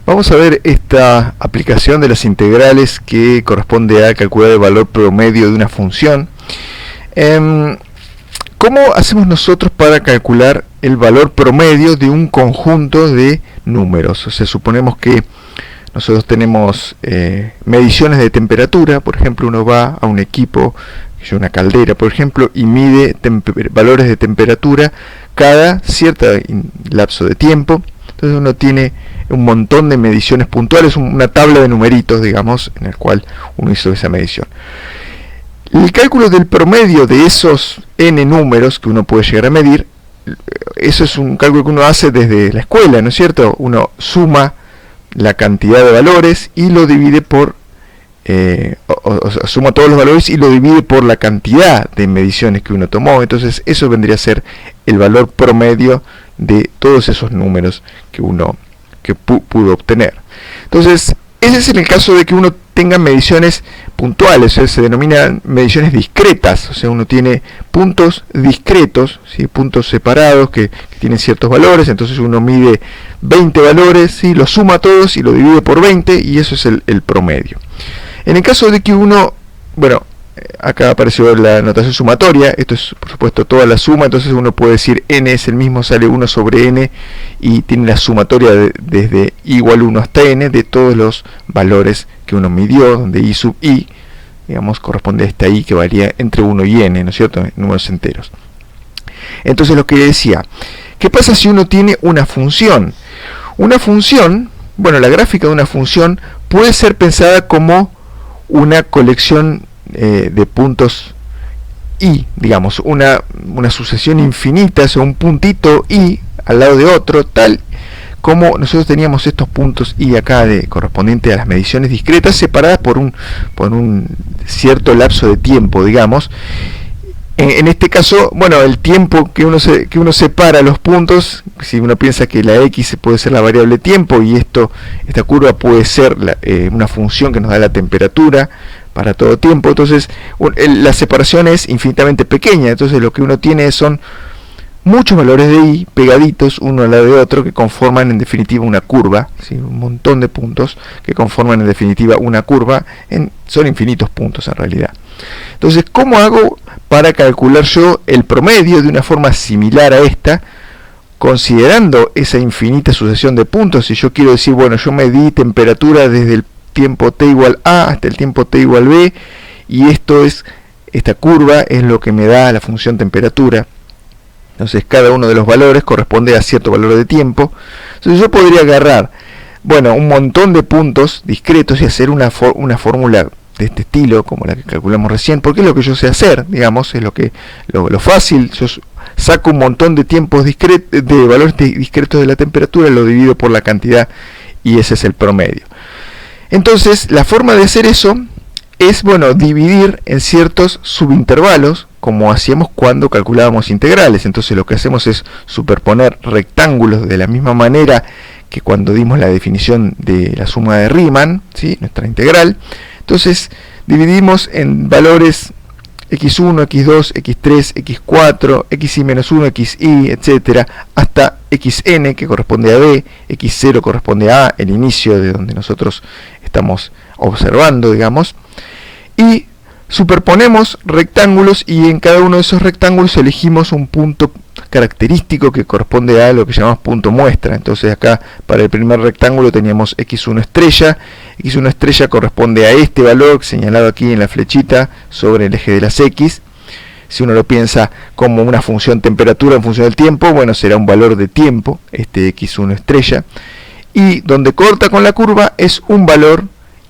Vamos a ver esta aplicación de las integrales que corresponde a calcular el valor promedio de una función. ¿Cómo hacemos nosotros para calcular el valor promedio de un conjunto de números? O sea, suponemos que nosotros tenemos mediciones de temperatura. Por ejemplo, uno va a un equipo, una caldera, por ejemplo, y mide valores de temperatura cada cierto lapso de tiempo. Entonces uno tiene un montón de mediciones puntuales, una tabla de numeritos, digamos, en el cual uno hizo esa medición. El cálculo del promedio de esos n números que uno puede llegar a medir, eso es un cálculo que uno hace desde la escuela, ¿no es cierto? Uno suma la cantidad de valores y lo divide por, o sea, suma todos los valores y lo divide por la cantidad de mediciones que uno tomó. Entonces eso vendría a ser el valor promedio de todos esos números que uno pudo obtener. Entonces ese es en el caso de que uno tenga mediciones puntuales, o sea, se denominan mediciones discretas. O sea, uno tiene puntos discretos, ¿sí? Puntos separados que tienen ciertos valores. Entonces uno mide 20 valores, ¿sí? Los suma todos y lo divide por 20 y eso es el promedio. En el caso de que uno, bueno, acá apareció la notación sumatoria, esto es por supuesto toda la suma, entonces uno puede decir n es el mismo, sale 1 sobre n y tiene la sumatoria desde igual 1 hasta n de todos los valores que uno midió, donde i sub i, digamos, corresponde a esta i que varía entre 1 y n, ¿no es cierto?, números enteros. Entonces lo que decía, ¿qué pasa si uno tiene una función? Una función, bueno, la gráfica de una función puede ser pensada como una colección de puntos i, digamos, una sucesión infinita, o sea, un puntito i al lado de otro, tal como nosotros teníamos estos puntos i acá correspondiente a las mediciones discretas separadas por un cierto lapso de tiempo, digamos. En este caso, bueno, el tiempo que uno separa los puntos, si uno piensa que la x puede ser la variable tiempo y esta curva puede ser una función que nos da la temperatura para todo tiempo, entonces la separación es infinitamente pequeña. Entonces lo que uno tiene son muchos valores de i pegaditos uno al lado de otro que conforman en definitiva una curva, ¿sí? Un montón de puntos que conforman en definitiva una curva, son infinitos puntos en realidad. Entonces, ¿cómo hago para calcular yo el promedio de una forma similar a esta, considerando esa infinita sucesión de puntos? Si yo quiero decir, bueno, yo medí temperatura desde el tiempo t igual a hasta el tiempo t igual b, y esta curva es lo que me da la función temperatura. Entonces cada uno de los valores corresponde a cierto valor de tiempo. Entonces yo podría agarrar, bueno, un montón de puntos discretos y hacer una fórmula de este estilo, como la que calculamos recién, porque es lo que yo sé hacer, digamos, es lo fácil. Yo saco un montón de tiempos de valores discretos de la temperatura, lo divido por la cantidad y ese es el promedio. Entonces la forma de hacer eso es, bueno, dividir en ciertos subintervalos, como hacíamos cuando calculábamos integrales. Entonces lo que hacemos es superponer rectángulos de la misma manera que cuando dimos la definición de la suma de Riemann, ¿sí?, nuestra integral. Entonces dividimos en valores x1, x2, x3, x4, xi menos 1, xi, etcétera, hasta xn, que corresponde a b, x0 corresponde a el inicio de donde nosotros estamos observando, digamos, y superponemos rectángulos y en cada uno de esos rectángulos elegimos un punto característico que corresponde a lo que llamamos punto muestra. Entonces acá para el primer rectángulo teníamos x1 estrella corresponde a este valor señalado aquí en la flechita sobre el eje de las x. Si uno lo piensa como una función temperatura en función del tiempo, bueno, será un valor de tiempo, este x1 estrella, y donde corta con la curva es un valor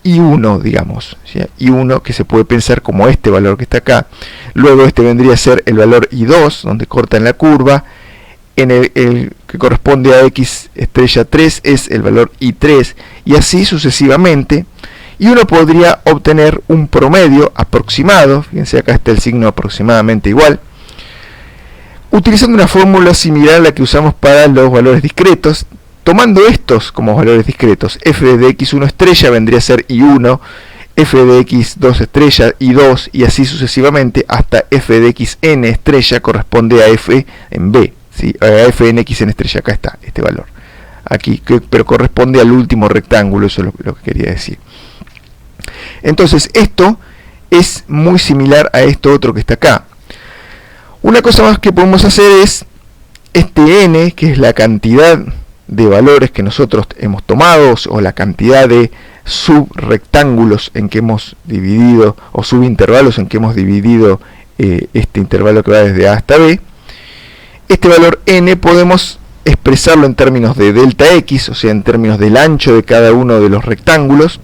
I1, digamos, ¿sí? I1 que se puede pensar como este valor que está acá. Luego este vendría a ser el valor I2, donde corta en la curva. En el que corresponde a x estrella 3 es el valor I3, y así sucesivamente. Y uno podría obtener un promedio aproximado, fíjense acá está el signo aproximadamente igual, utilizando una fórmula similar a la que usamos para los valores discretos. Tomando estos como valores discretos, f de x1 estrella vendría a ser I1, f de x2 estrella I2, y así sucesivamente hasta f de xn estrella corresponde a f en b, ¿sí? A f en xn estrella, acá está este valor. aquí, pero corresponde al último rectángulo, eso es lo que quería decir. Entonces esto es muy similar a esto otro que está acá. Una cosa más que podemos hacer es este n, que es la cantidad de valores que nosotros hemos tomado, o la cantidad de subrectángulos en que hemos dividido, o subintervalos en que hemos dividido este intervalo que va desde A hasta B. Este valor n podemos expresarlo en términos de delta x, o sea, en términos del ancho de cada uno de los rectángulos,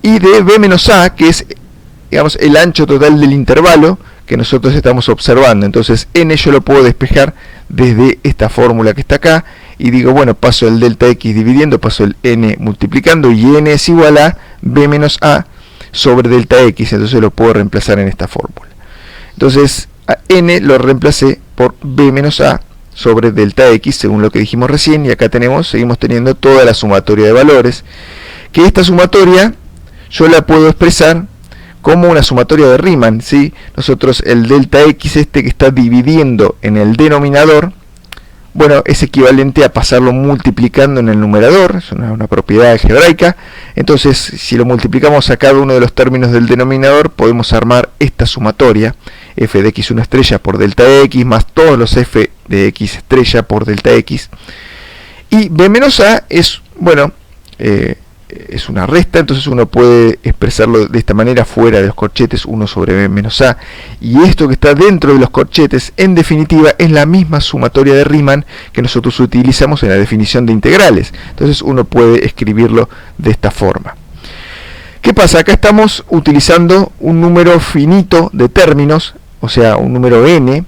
y de b menos a, que es, digamos, el ancho total del intervalo que nosotros estamos observando. Entonces n yo lo puedo despejar desde esta fórmula que está acá, y digo, bueno, paso el delta x dividiendo, paso el n multiplicando, y n es igual a b menos a sobre delta x, entonces lo puedo reemplazar en esta fórmula. Entonces a n lo reemplacé por b menos a sobre delta x, según lo que dijimos recién, y acá seguimos teniendo toda la sumatoria de valores, que esta sumatoria yo la puedo expresar como una sumatoria de Riemann, ¿sí? Nosotros el delta x que está dividiendo en el denominador, bueno, es equivalente a pasarlo multiplicando en el numerador, es una propiedad algebraica. Entonces, si lo multiplicamos a cada uno de los términos del denominador, podemos armar esta sumatoria, f de x1 estrella por delta x, más todos los f de x estrella por delta x. Y b menos a es, bueno, es una resta, entonces uno puede expresarlo de esta manera fuera de los corchetes, 1 sobre b menos a, y esto que está dentro de los corchetes, en definitiva, es la misma sumatoria de Riemann que nosotros utilizamos en la definición de integrales. Entonces uno puede escribirlo de esta forma. ¿Qué pasa? Acá estamos utilizando un número finito de términos, o sea, un número n,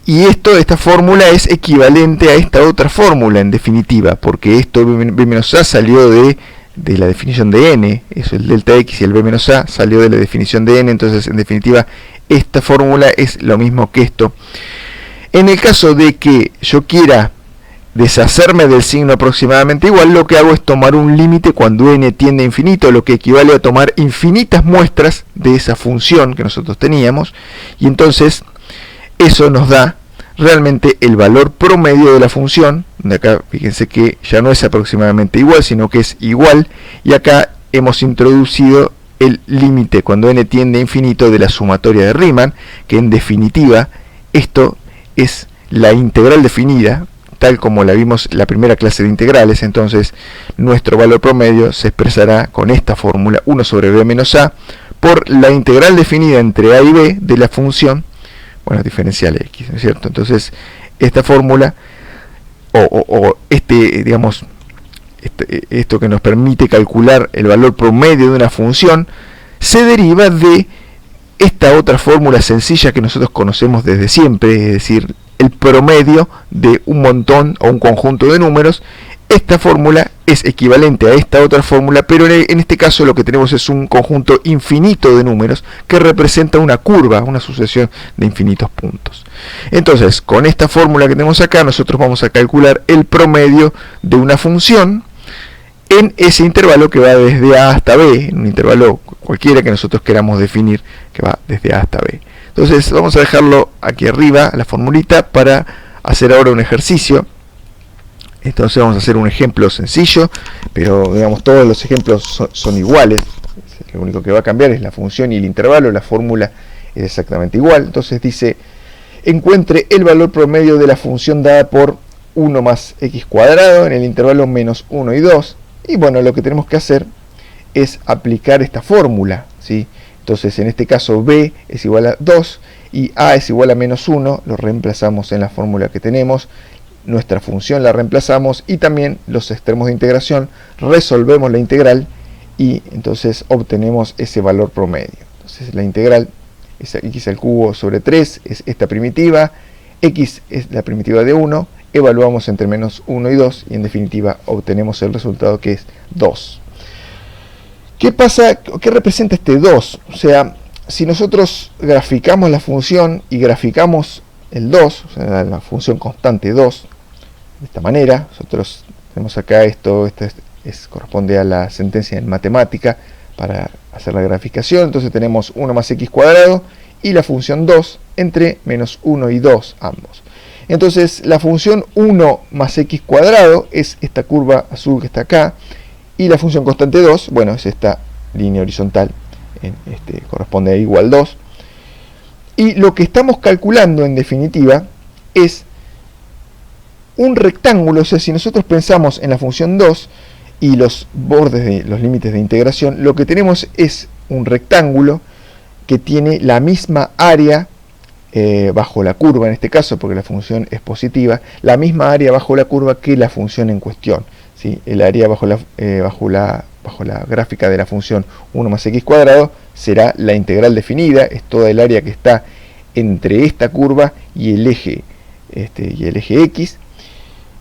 y esta fórmula es equivalente a esta otra fórmula, en definitiva, porque esto b menos a salió de la definición de n, eso, el delta x y el b menos a salió de la definición de n, entonces en definitiva esta fórmula es lo mismo que esto. En el caso de que yo quiera deshacerme del signo aproximadamente igual, lo que hago es tomar un límite cuando n tiende a infinito, lo que equivale a tomar infinitas muestras de esa función que nosotros teníamos, y entonces eso nos da realmente el valor promedio de la función, donde acá fíjense que ya no es aproximadamente igual, sino que es igual, y acá hemos introducido el límite cuando n tiende a infinito de la sumatoria de Riemann, que en definitiva esto es la integral definida, tal como la vimos en la primera clase de integrales. Entonces nuestro valor promedio se expresará con esta fórmula, 1 sobre b menos a, por la integral definida entre a y b de la función, bueno, diferencial x, ¿no es cierto? Entonces esta fórmula, digamos, esto que nos permite calcular el valor promedio de una función, se deriva de esta otra fórmula sencilla que nosotros conocemos desde siempre, es decir, el promedio de un montón o un conjunto de números. Esta fórmula es equivalente a esta otra fórmula, pero en este caso lo que tenemos es un conjunto infinito de números que representa una curva, una sucesión de infinitos puntos. Entonces, con esta fórmula que tenemos acá, nosotros vamos a calcular el promedio de una función en ese intervalo que va desde A hasta B, en un intervalo cualquiera que nosotros queramos definir, que va desde A hasta B. Entonces, vamos a dejarlo aquí arriba, la formulita, para hacer ahora un ejercicio. Entonces vamos a hacer un ejemplo sencillo, pero digamos todos los ejemplos son iguales. Lo único que va a cambiar es la función y el intervalo, la fórmula es exactamente igual. Entonces dice, encuentre el valor promedio de la función dada por 1 más x cuadrado en el intervalo menos 1 y 2. Y bueno, lo que tenemos que hacer es aplicar esta fórmula, ¿sí? Entonces en este caso b es igual a 2 y a es igual a menos 1, lo reemplazamos en la fórmula que tenemos. Nuestra función la reemplazamos y también los extremos de integración, resolvemos la integral y entonces obtenemos ese valor promedio. Entonces la integral es x al cubo sobre 3, es esta primitiva, x es la primitiva de 1, evaluamos entre menos 1 y 2 y en definitiva obtenemos el resultado que es 2. ¿Qué pasa? ¿Qué representa este 2? O sea, si nosotros graficamos la función y graficamos el 2, o sea, la función constante 2, de esta manera, nosotros tenemos acá esto corresponde a la sentencia en matemática para hacer la graficación. Entonces tenemos 1 más x cuadrado y la función 2 entre menos 1 y 2 ambos. Entonces la función 1 más x cuadrado es esta curva azul que está acá, y la función constante 2, bueno, es esta línea horizontal, corresponde a igual 2. Y lo que estamos calculando en definitiva es un rectángulo. O sea, si nosotros pensamos en la función 2 y los bordes de los límites de integración, lo que tenemos es un rectángulo que tiene la misma área bajo la curva, en este caso porque la función es positiva, la misma área bajo la curva que la función en cuestión, ¿sí? El área bajo la gráfica de la función 1 más x cuadrado será la integral definida, es toda el área que está entre esta curva y el eje x,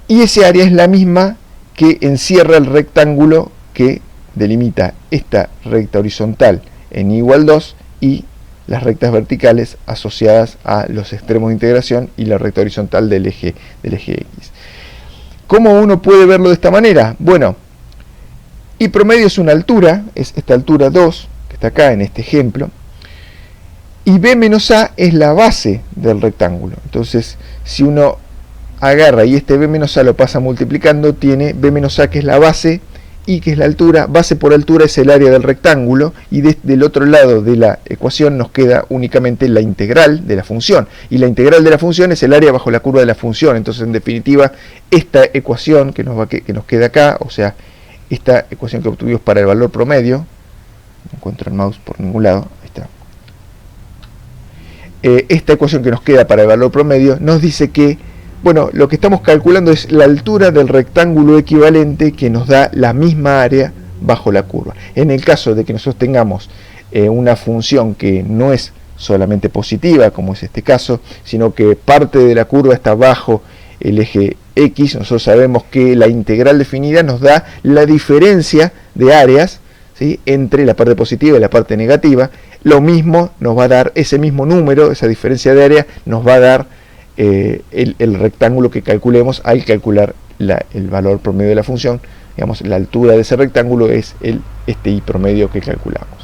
y ese área es la misma que encierra el rectángulo que delimita esta recta horizontal en igual 2 y las rectas verticales asociadas a los extremos de integración y la recta horizontal del eje X. ¿Cómo uno puede verlo de esta manera? Bueno, y promedio es una altura, es esta altura 2, que está acá en este ejemplo, y B menos A es la base del rectángulo. Entonces, si uno agarra y este B menos A lo pasa multiplicando, tiene B menos A que es la base, y que es la altura, base por altura es el área del rectángulo, y del otro lado de la ecuación nos queda únicamente la integral de la función, y la integral de la función es el área bajo la curva de la función. Entonces, en definitiva, esta ecuación que nos queda acá, o sea, esta ecuación que obtuvimos para el valor promedio, no encuentro el mouse por ningún lado, ahí está. Esta ecuación que nos queda para el valor promedio nos dice que, bueno, lo que estamos calculando es la altura del rectángulo equivalente que nos da la misma área bajo la curva. En el caso de que nosotros tengamos una función que no es solamente positiva, como es este caso, sino que parte de la curva está bajo el eje X, nosotros sabemos que la integral definida nos da la diferencia de áreas, ¿sí?, entre la parte positiva y la parte negativa. Lo mismo nos va a dar ese mismo número, esa diferencia de área nos va a dar el rectángulo que calculemos al calcular el valor promedio de la función. Digamos, la altura de ese rectángulo es este y promedio que calculamos.